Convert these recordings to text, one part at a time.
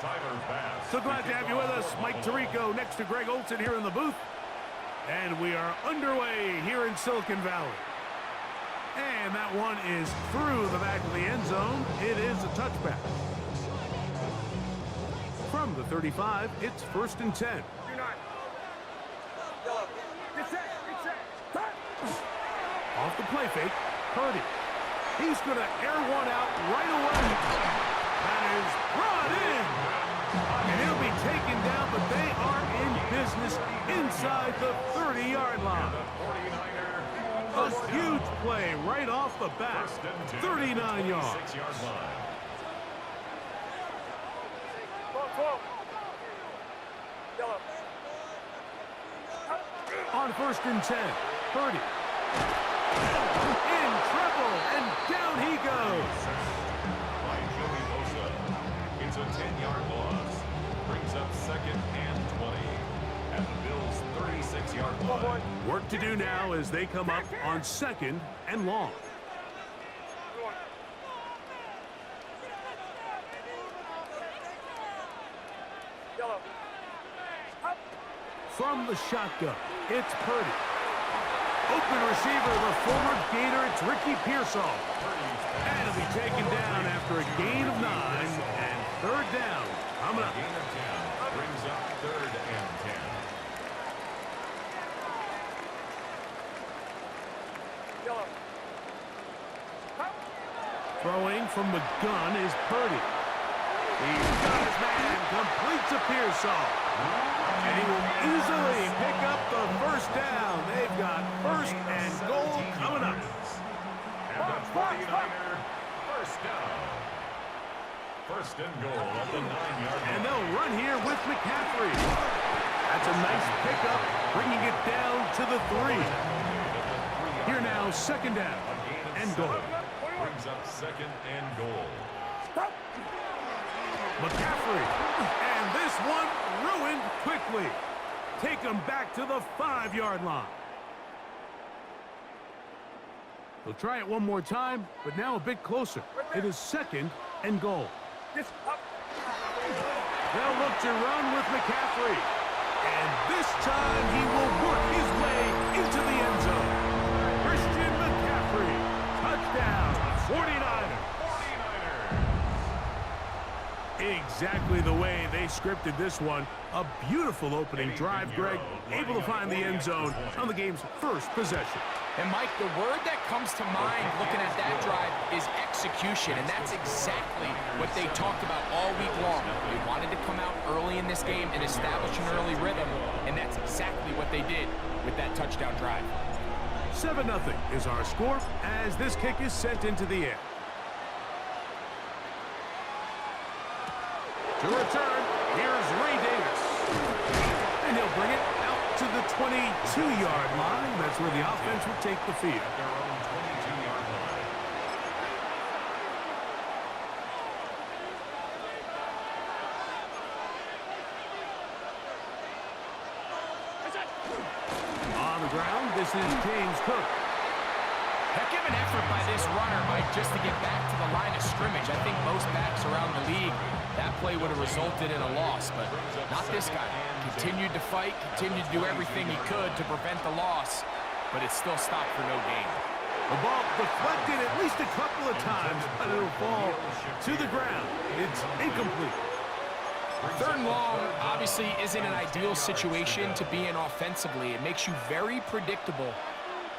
So glad to have you with us. Mike Tirico next to Greg Olson here in the booth. And we are underway here in Silicon Valley. And that one is through the back of the end zone. It is a touchback. From the 35, it's 1st and 10. Off the play fake, Purdy. He's going to air one out right away. That is brought in. And he'll be taken down, but they are in business inside the 30-yard line. A huge play right off the bat. 39 yards. On 1st and 10, Purdy. In trouble, and down he goes. It's a 10-yard loss. Brings up 2nd and 20 at the Bills' 36-yard line. Work to do now as they come up on 2nd and long. From the shotgun, it's Purdy. Open receiver, the former Gator, it's Ricky Pearsall. And he'll be taken down after a gain of 9 and 3rd down. Coming up. Gain of 10 brings up 3rd and 10. Throwing from the gun is Purdy. He's got his man, complete to Pearsall. And he will easily pick up the 1st down. They've got 1st and goal coming up. And the 49er, 1st down. 1st and goal at the 9-yard line. And they'll run here with McCaffrey. That's a nice pickup, bringing it down to the 3. Here now, 2nd down and goal. Brings up 2nd and goal. McCaffrey, and this one ruined quickly. Take him back to the 5-yard line. They'll try it one more time, but now a bit closer. It is 2nd and goal. They'll look to run with McCaffrey. And this time he will work his way into the end zone. Christian McCaffrey, touchdown, 49ers. Exactly the way they scripted this one. A beautiful opening drive, Greg. Able to find the end zone on the game's 1st possession. And, Mike, the word that comes to mind looking at that drive is execution, and that's exactly what they talked about all week long. They wanted to come out early in this game and establish an early rhythm, and that's exactly what they did with that touchdown drive. 7-0 is our score as this kick is sent into the air. To return, here's Ray Davis. And he'll bring it out to the 22-yard line. That's where the offense will take the field. At their own 22-yard line. On the ground, this is James Cook. Heck of an effort by this runner, Mike, just to get back to the line of scrimmage. I think most backs around the league, that play would have resulted in a loss, but not this guy. Continued to fight, continued to do everything he could to prevent the loss, but it still stopped for no gain. The ball deflected at least a couple of times, but it'll fall to the ground. It's incomplete. 3rd and long obviously isn't an ideal situation to be in offensively. It makes you very predictable,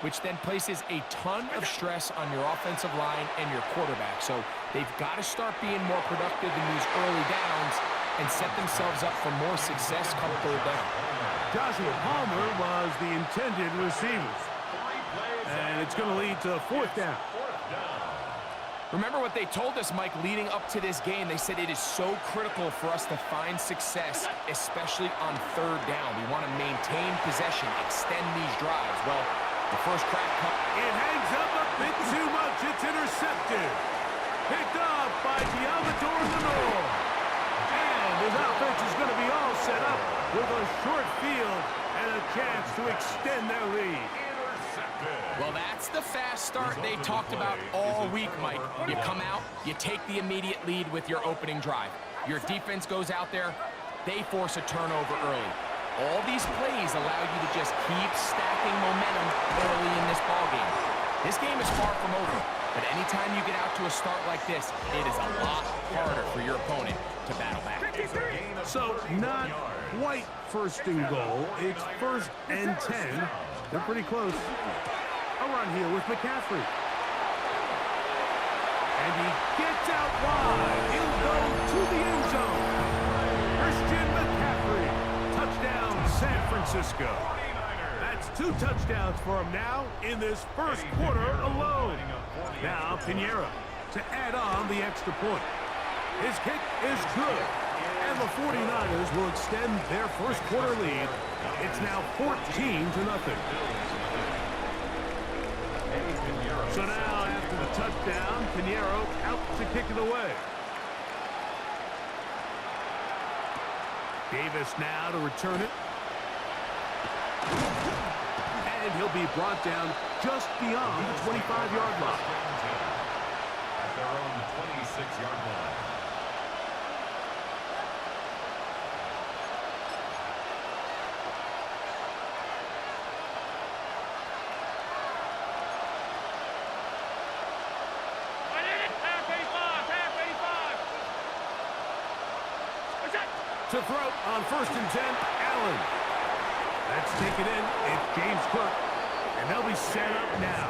which then places a ton of stress on your offensive line and your quarterback. So they've got to start being more productive in these early downs and set themselves up for more success come 3rd down. Joshua Palmer was the intended receiver. And it's going to lead to 4th down. Remember what they told us, Mike, leading up to this game. They said it is so critical for us to find success, especially on 3rd down. We want to maintain possession, extend these drives. Well, the first crack cut. It hangs up a bit too much. It's intercepted. Picked off by Diamador Lenore. And his offense is going to be all set up with a short field and a chance to extend their lead. Well, that's the fast start they talked about all week, Mike. You come out, you take the immediate lead with your opening drive. Your defense goes out there, they force a turnover early. All these plays allow you to just keep stacking momentum early in this ballgame. This game is far from over, but anytime you get out to a start like this, it is a lot harder for your opponent to battle back. So not quite first and goal. It's 1st and 10. They're pretty close. A run here with McCaffrey. And he gets out wide. He'll go to the end zone. Christian McCaffrey. Touchdown, San Francisco. That's 2 touchdowns for him now in this first quarter alone. Now Pinheiro to add on the extra point. His kick is good. And the 49ers will extend their first quarter lead. It's now 14-0. So now after the touchdown, Pinheiro out to kick it away. Davis now to return it. And he'll be brought down just beyond the 25-yard line. At their own 26-yard line. To throw on 1st and 10, Allen. That's taken in. It's James Cook. And they'll be set up now.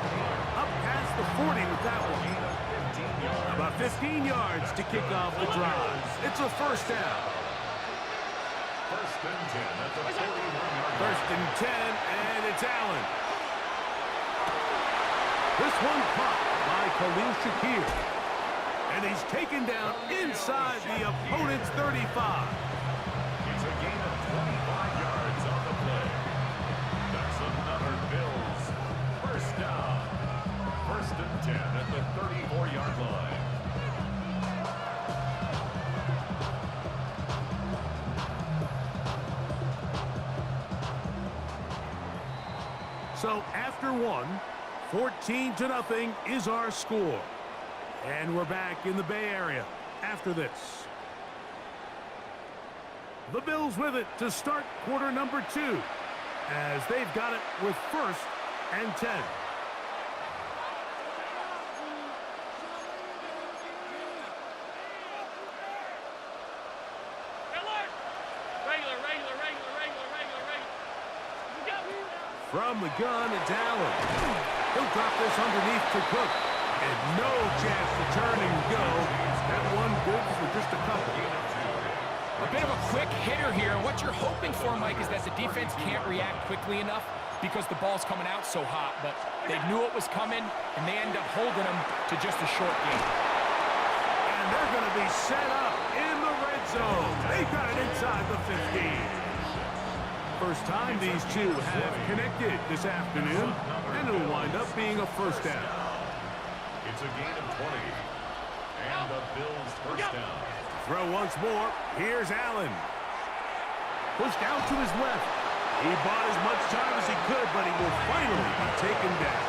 Up past the 40 with that one. About 15 yards to kick off the drive. It's a first down. 1st and 10 at the 41-yard line. 1st and 10, and it's Allen. This one caught by Khalil Shakir. And he's taken down inside the opponent's 35. It's a gain of 25 yards on the play. That's another Bills first down. 1st and 10 at the 34-yard line. So after one, 14-0 is our score. And we're back in the Bay Area after this. The Bills with it to start quarter number 2, as they've got it with 1st and 10. From the gun, it's Allen. He'll drop this underneath to Cook. And no chance to turn and go. That one good for just a couple. A bit of a quick hitter here. What you're hoping for, Mike, is that the defense can't react quickly enough because the ball's coming out so hot. But they knew it was coming, and they end up holding them to just a short game. And they're going to be set up in the red zone. They've got it inside the 15. First time these two have connected this afternoon, and it'll wind up being a first down. It's a gain of 20. And the Bills first down. Throw once more. Here's Allen. Pushed out to his left. He bought as much time as he could, but he will finally be taken down.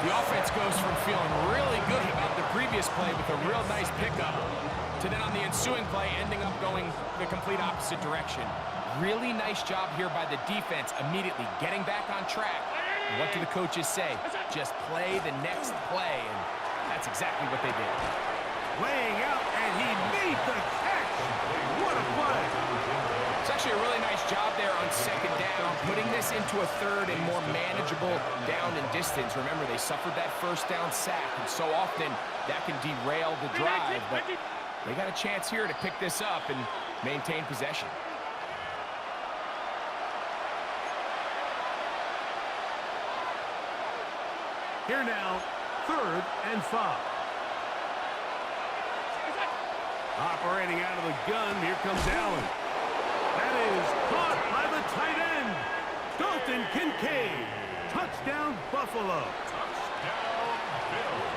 The offense goes from feeling really good about the previous play with a real nice pickup to then on the ensuing play ending up going the complete opposite direction. Really nice job here by the defense immediately getting back on track. And what do the coaches say? Just play the next play, and that's exactly what they did. Laying out, and he made the catch. What a play. It's actually a really nice job there on 2nd down, putting this into a 3rd and more manageable down and distance. Remember, they suffered that 1st down sack, and so often that can derail the drive, but they got a chance here to pick this up and maintain possession. Here now, 3rd and 5. Operating out of the gun, here comes Allen. That is caught by the tight end, Dalton Kincaid. Touchdown, Buffalo. Touchdown, Bills.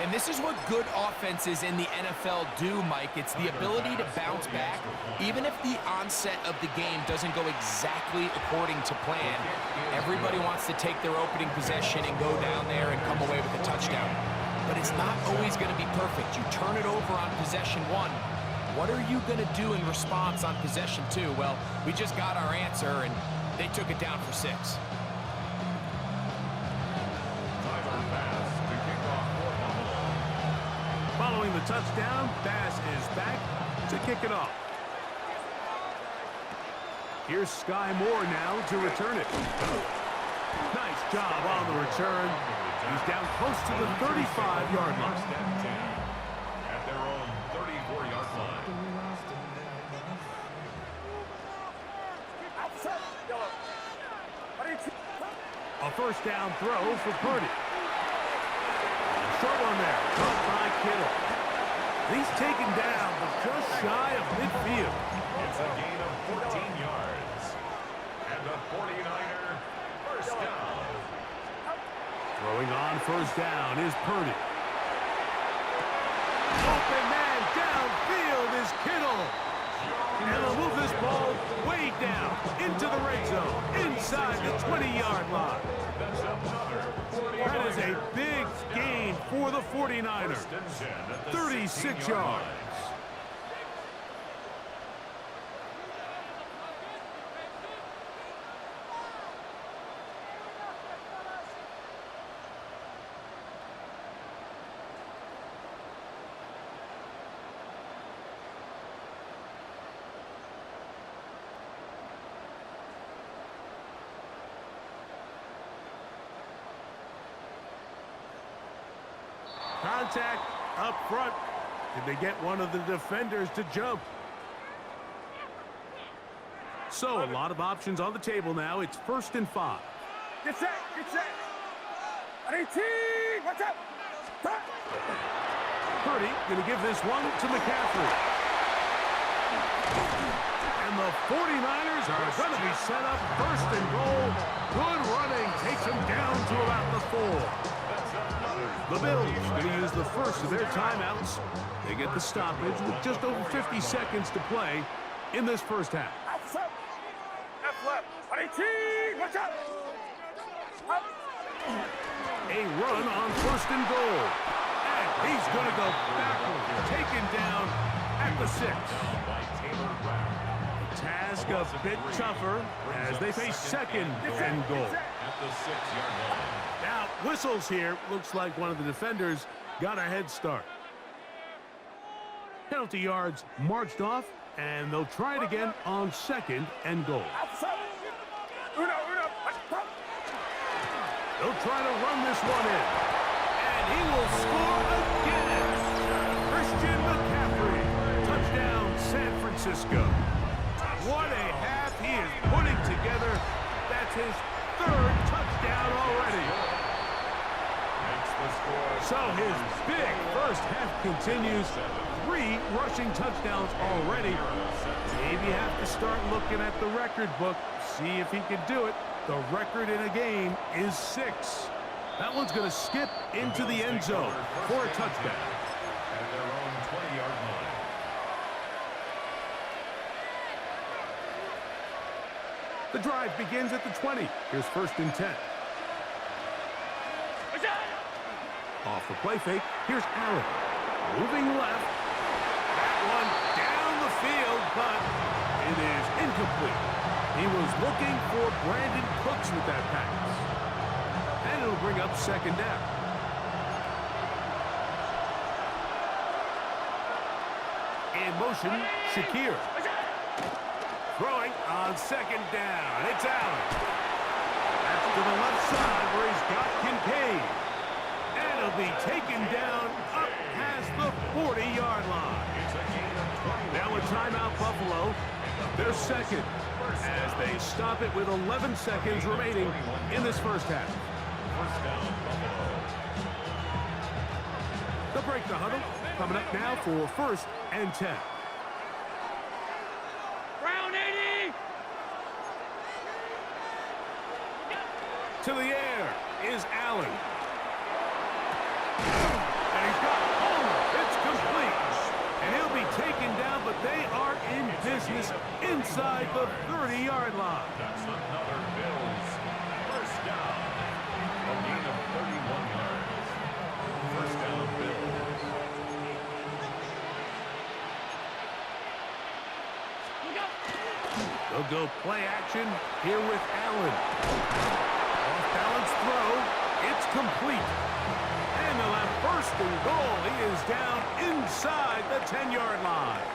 And this is what good offenses in the NFL do, Mike. It's the ability to bounce back, even if the onset of the game doesn't go exactly according to plan. Everybody wants to take their opening possession and go down there and come away with a touchdown. but it's not always going to be perfect. You turn it over on possession 1. What are you going to do in response on possession 2? Well, we just got our answer, and they took it down for 6. Following the touchdown, Bass is back to kick it off. Here's Sky Moore now to return it. Nice job on the return. He's down close to the 35-yard line. At their own 34-yard line. A first down throw for Purdy. Short one there, caught by Kittle. He's taken down, but just shy of midfield. It's a gain of 14 yards. And the 49er first down. Throwing on first down is Purdy. Open man downfield is Kittle. And they'll move this ball way down into the red zone, inside the 20-yard line. That is a big gain for the 49ers. 36 yards. Contact up front. Did they get one of the defenders to jump? So a lot of options on the table now. It's 1st and 5. Get set, get set. 18, watch out. Purdy going to give this one to McCaffrey. And the 49ers are going to be set up 1st and goal. Good running takes them down to about the 4. The Bills going to use the first of their timeouts. They get the stoppage with just over 50 seconds to play in this first half. Left, left. 18, watch out. A run on 1st and goal. And he's going to go backwards, taken down at the 6. The task a bit tougher as they face 2nd and goal. At the 6-yard line. Now, whistles here. Looks like one of the defenders got a head start. Penalty yards marched off, and they'll try it again on 2nd and goal. They'll try to run this one in. And he will score again. Christian McCaffrey. Touchdown, San Francisco. What a half he is putting together. That's his 3rd touchdown already. So his big first half continues. 3 rushing touchdowns already. Maybe have to start looking at the record book, see if he can do it. The record in a game is 6. That one's going to skip into the end zone for a touchdown. At their own 20-yard line. The drive begins at the 20. Here's 1st and 10. Off the play fake, here's Allen. Moving left. That one down the field, but it is incomplete. He was looking for Brandon Cooks with that pass. And it'll bring up 2nd down. In motion, Shakir. Throwing on 2nd down. It's Allen. That's to the left side where he's got Kincaid. And it'll be taken down up past the 40-yard line. Now a timeout, Buffalo. They're 2nd as they stop it with 11 seconds remaining in this first half. First down, Buffalo. They'll break the huddle. Coming up now for 1st and 10. Round 80. To the air is Allen. And he's got Homer. It's complete. And he'll be taken down, but they are in business inside the 30-yard line. That's another Bills. First down. A gain of 31 yards. First down, They'll go play action here with Allen. Off-balance throw. It's complete. And they'll have first and goal. He is down inside the 10-yard line.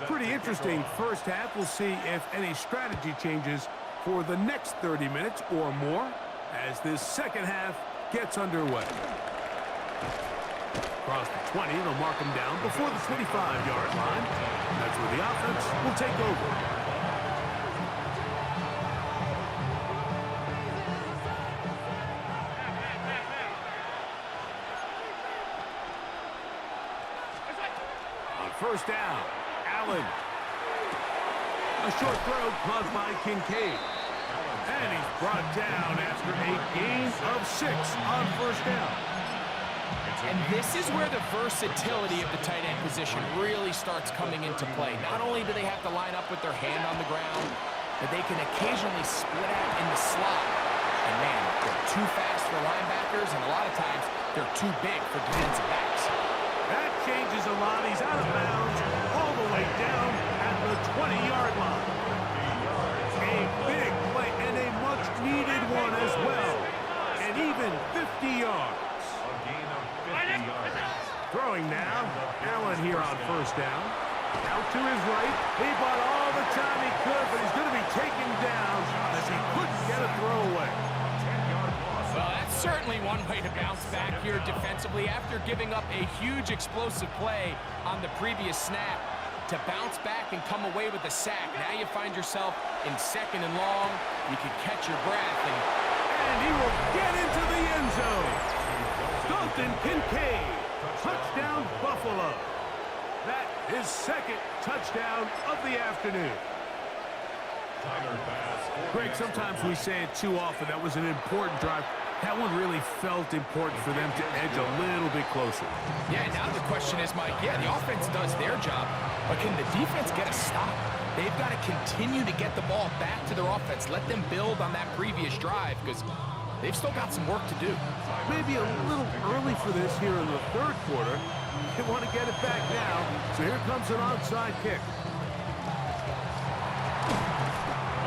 Pretty interesting first half. We'll see if any strategy changes for the next 30 minutes or more as this second half gets underway. Across the 20, they'll mark him down before the 25-yard line. That's where the offense will take over. First down, Allen. A short throw caught by Kincaid. And he's brought down after a gain of 6 on first down. And this is where the versatility of the tight end position really starts coming into play. Not only do they have to line up with their hand on the ground, but they can occasionally split out in the slot. And man, they're too fast for linebackers, and a lot of times they're too big for defensive backs. That changes a lot. He's out of bounds all the way down at the 20-yard line. A big play and a much-needed one as well. And even 50 yards. Throwing now. Allen here on first down. Out to his right. He bought all the time he could, but he's going to be taken down as he couldn't get a throw away. Well, that's certainly one way to bounce back here defensively after giving up a huge explosive play on the previous snap. To bounce back and come away with a sack. Now you find yourself in second and long. You can catch your breath. And he will get into the end zone. Dalton Kincaid. Touchdown, Buffalo. That is second touchdown of the afternoon. Greg, sometimes we say it too often. That was an important drive. That one really felt important for them to edge a little bit closer. Yeah, now the question is, Mike, yeah, the offense does their job, but can the defense get a stop? They've got to continue to get the ball back to their offense. Let them build on that previous drive because they've still got some work to do. Maybe a little early for this here in the third quarter. They want to get it back now, so here comes an onside kick.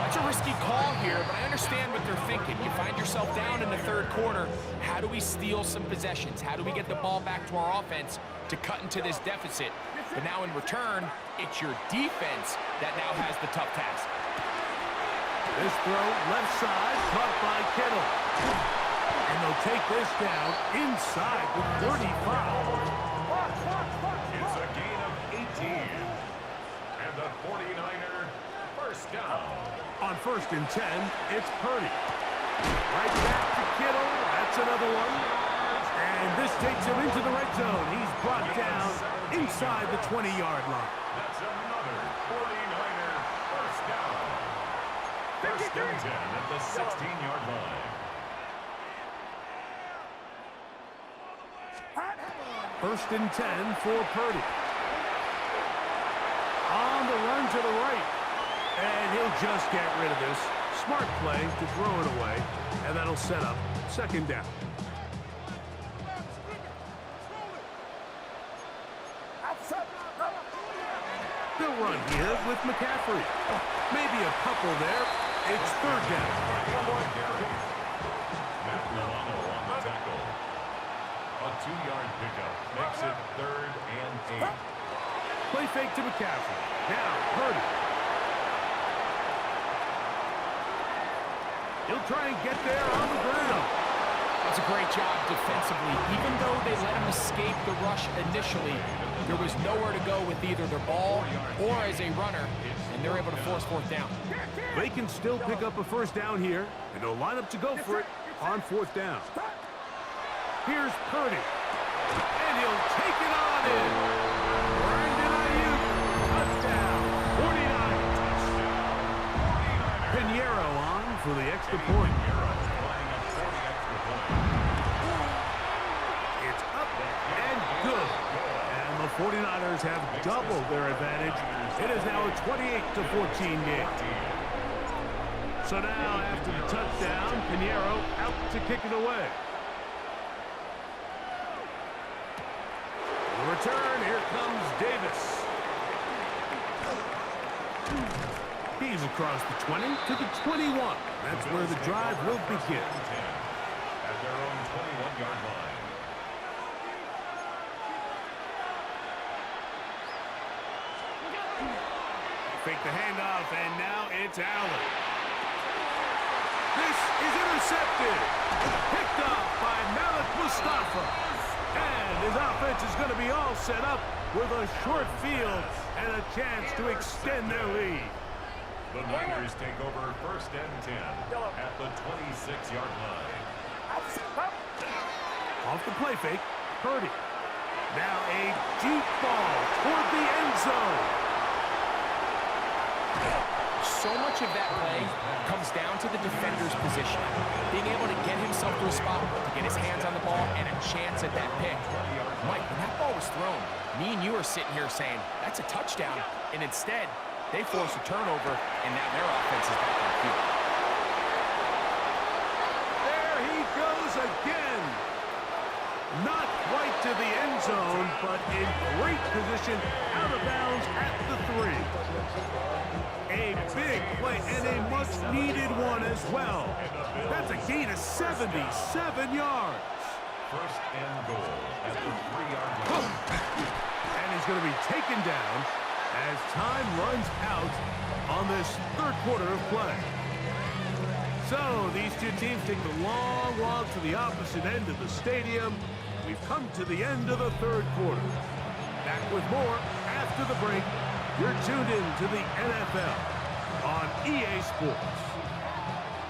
That's a risky call here, but I understand what they're thinking. You find yourself down in the third quarter. How do we steal some possessions? How do we get the ball back to our offense to cut into this deficit? But now in return, it's your defense that now has the tough task. This throw left side, caught by Kittle. And they'll take this down inside the 35. It's a gain of 18. And the 49er first down. On first and 10, it's Purdy. Right back to Kittle. That's another one. And this takes him into the red zone. He's brought down inside the 20-yard line. That's another 49er first down. First and 10 at the 16-yard line. First and 10 for Purdy. On the run to the right. And he'll just get rid of this. Smart play to throw it away. And that'll set up second down. They'll run here with McCaffrey. Maybe a couple there. It's third down. A 2-yard pickup makes it 3rd and 8. Play fake to McCaffrey. Now Purdy. He'll try and get there on the ground. That's a great job defensively. Even though they let him escape the rush initially, there was nowhere to go with either their ball or as a runner, and they're able to force fourth down. They can still pick up a first down here, and they'll line up to go for it on fourth down. Here's Purdy, and he'll take it on in. Brandon Ayuk, touchdown, 49. Pinheiro on for the extra point. It's up and good. And the 49ers have doubled their advantage. It is now a 28-14 game. So now, after the touchdown, Pinheiro out to kick it away. The return, here comes Davis. He's across the 20 to the 21. That's where the drive will begin. At their own 21-yard line. Fake the handoff, and now it's Allen. This is intercepted. Picked off by Malik Mustafa. And his offense is going to be all set up with a short field and a chance to extend their lead. The Niners take over 1st and 10 at the 26-yard line. Off the play fake, Purdy. Now a deep ball toward the end zone. So much of that play comes down to the defender's position. Being able to get himself to a spot, to get his hands on the ball, and a chance at that pick. Mike, when that ball was thrown, me and you are sitting here saying, that's a touchdown. And instead, they force a turnover, and now their offense is back on the field. There he goes again. Not quite to the end zone, but in great position, out of bounds at the 3. A big play and a much-needed one as well. That's a gain of 77 yards. 1st and goal at the 3-yard line. And he's going to be taken down as time runs out on this 3rd quarter of play. So these two teams take the long walk to the opposite end of the stadium. We've come to the end of the 3rd quarter. Back with more after the break. You're tuned in to the NFL on EA Sports.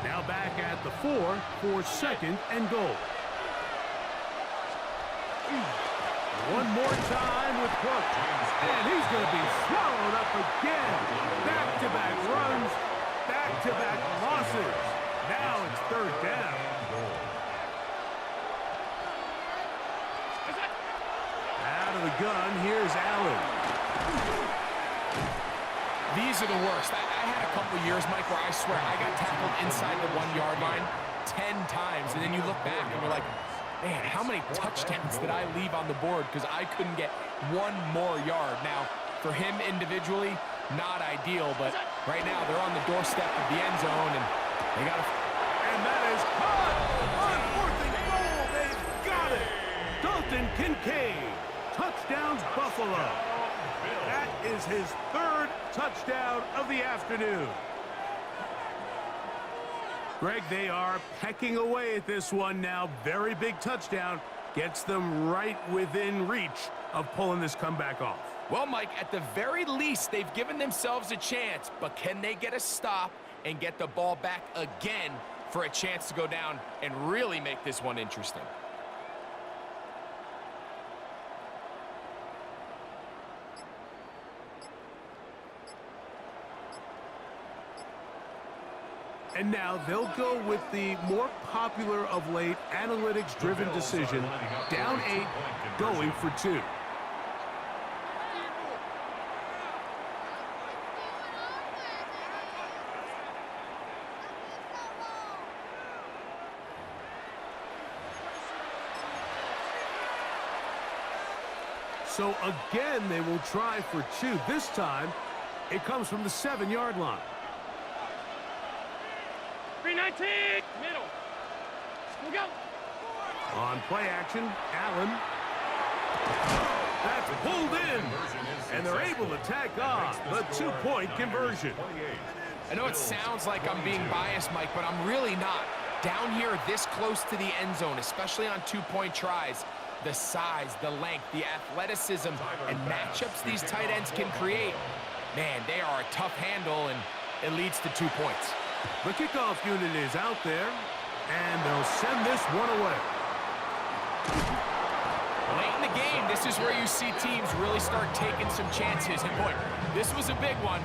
Now back at the 4 for 2nd and goal. One more time with Cook. And he's going to be swallowed up again. Back-to-back runs, back-to-back losses. Now it's 3rd down. Out of the gun, here's Allen. These are the worst. I had a couple of years, Mike, where I swear I got tackled inside the 1-yard line 10 times, and then you look back and you're like, man, how many touchdowns did I leave on the board because I couldn't get one more yard? Now, for him individually, not ideal, but right now they're on the doorstep of the end zone, and they got to... And that is caught on 4th and goal. They've got it. Dalton Kincaid. Touchdowns, Buffalo. That is his 3rd touchdown of the afternoon. Greg, they are pecking away at this one now. Very big touchdown. Gets them right within reach of pulling this comeback off. Well, Mike, at the very least, they've given themselves a chance, but can they get a stop and get the ball back again for a chance to go down and really make this one interesting? And now they'll go with the more popular of late analytics-driven decision, down 8, going for 2. So again, they will try for 2. This time, it comes from the 7-yard line. 319, middle. We'll go. On play action, Allen. That's pulled in. And they're able to tack on the 2-point conversion. I know it sounds like I'm being biased, Mike, but I'm really not. Down here this close to the end zone, especially on 2-point tries, the size, the length, the athleticism, and matchups these tight ends can create, man, they are a tough handle, and it leads to 2 points. The kickoff unit is out there, and they'll send this one away. Late in the game, this is where you see teams really start taking some chances. And boy, this was a big one,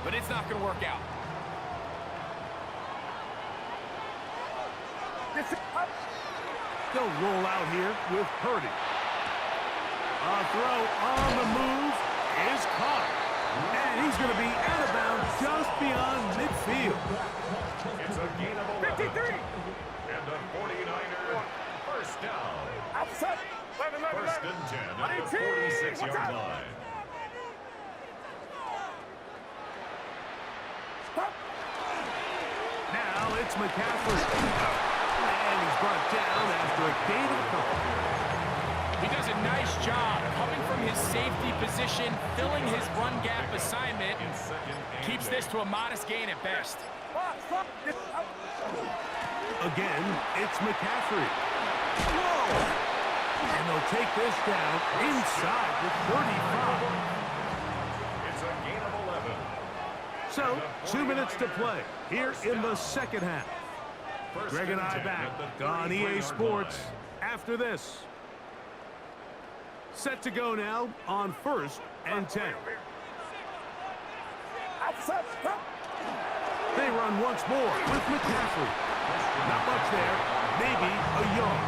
but it's not going to work out. They'll roll out here with Purdy. A throw on the move is caught. And he's going to be out of bounds just beyond midfield. It's a gain of 11. 53. And the 49er first down. Outside. First and 10 at the 46-yard line. Now it's McCaffrey. And he's brought down after a gain of a couple. He does a nice job coming from his safety position, filling his run gap assignment, In second and keeps this to a modest gain at best. Again, it's McCaffrey. Whoa! And they'll take this down inside the 35. It's a gain of 11. So, 2 minutes to play here in the second half. First Greg and and I 10 back at the on EA 33-yard Sports line. after this. Set to go now on first and 10. They run once more with McCaffrey. Not much there, maybe a yard.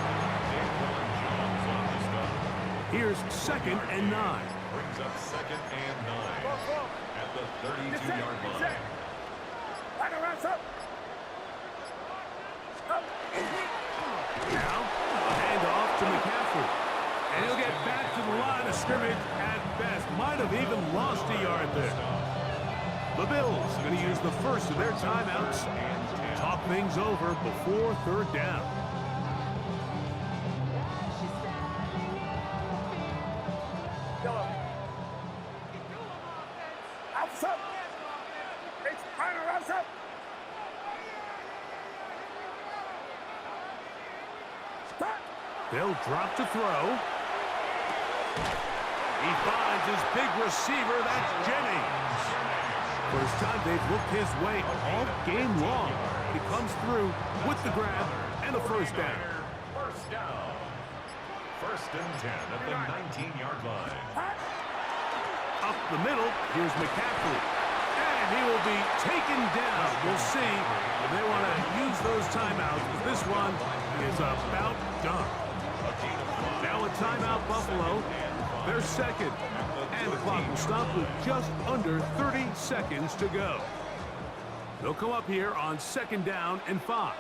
Here's second and 9. Brings up second and 9 at the 32-yard line. Now, a handoff to McCaffrey. And he'll get back to the line of scrimmage at best. Might have even lost a yard there. The Bills going to use the first of their timeouts. Talk things over before third down. They'll drop to throw. He finds his big receiver, that's Jennings. First time they've looked his way all game long. He comes through with the grab and a first down. First down. First and 10 at the 19-yard line. Up the middle, here's McCaffrey. And he will be taken down. We'll see if they want to use those timeouts, but this one is about done. Now a timeout, Buffalo. They're second. And the clock will stop with just under 30 seconds to go. They'll come up here on second down and 5.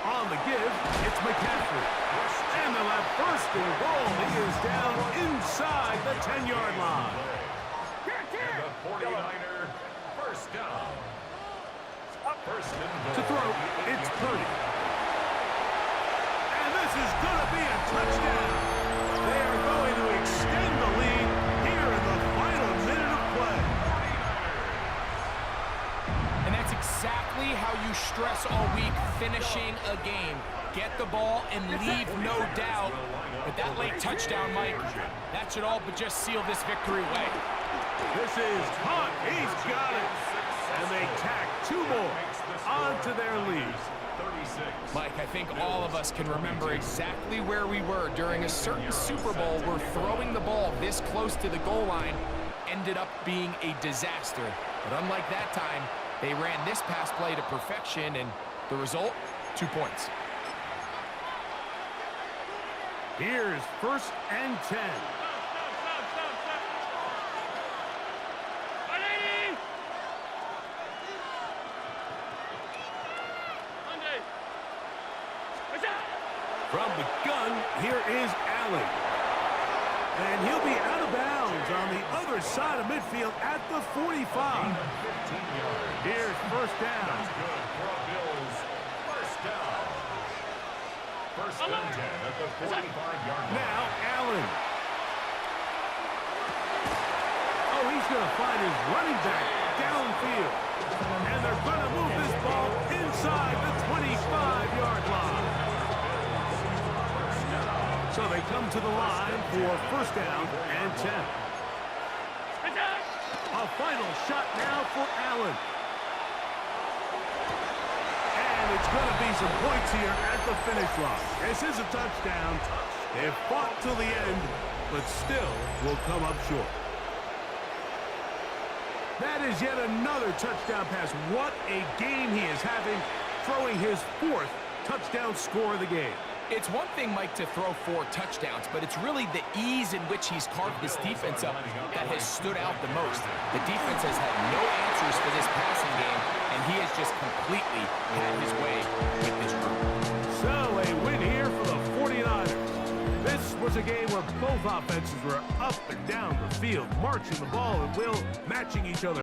On the give, it's McCaffrey. And they'll have first and goal. He is down inside the 10-yard line. And the 49er first down. First and goal. To throw, it's Purdy. And this is going to be a touchdown. They are going to extend the lead here in the final minute of play. And that's exactly how you stress all week finishing a game. Get the ball and leave no doubt. But that late touchdown, Mike, that should all but just seal this victory away. This is Hunt. He's got it. And they tack 2 more onto their lead. Mike, I think all of us can remember exactly where we were during a certain Super Bowl where throwing the ball this close to the goal line ended up being a disaster. But unlike that time, they ran this pass play to perfection, and the result, 2 points. Here's first and 10. From the gun, here is Allen. And he'll be out of bounds on the other side of midfield at the 45. Here's first down. That's good for a Bills. First down. First and 10 at the 45-yard line. Now Allen. Oh, he's going to find his running back downfield. And they're going to move this ball inside the 25-yard line. So they come to the line for first down and 10. A final shot now for Allen. And it's going to be some points here at the finish line. This is a touchdown. They fought till the end, but still will come up short. That is yet another touchdown pass. What a game he is having, throwing his 4th touchdown score of the game. It's one thing, Mike, to throw 4 touchdowns, but it's really the ease in which he's carved this defense up that has stood out the most. The defense has had no answers for this passing game, and he has just completely had his way with this group. So, a win here for the 49ers. This was a game where both offenses were up and down the field, marching the ball at will, matching each other.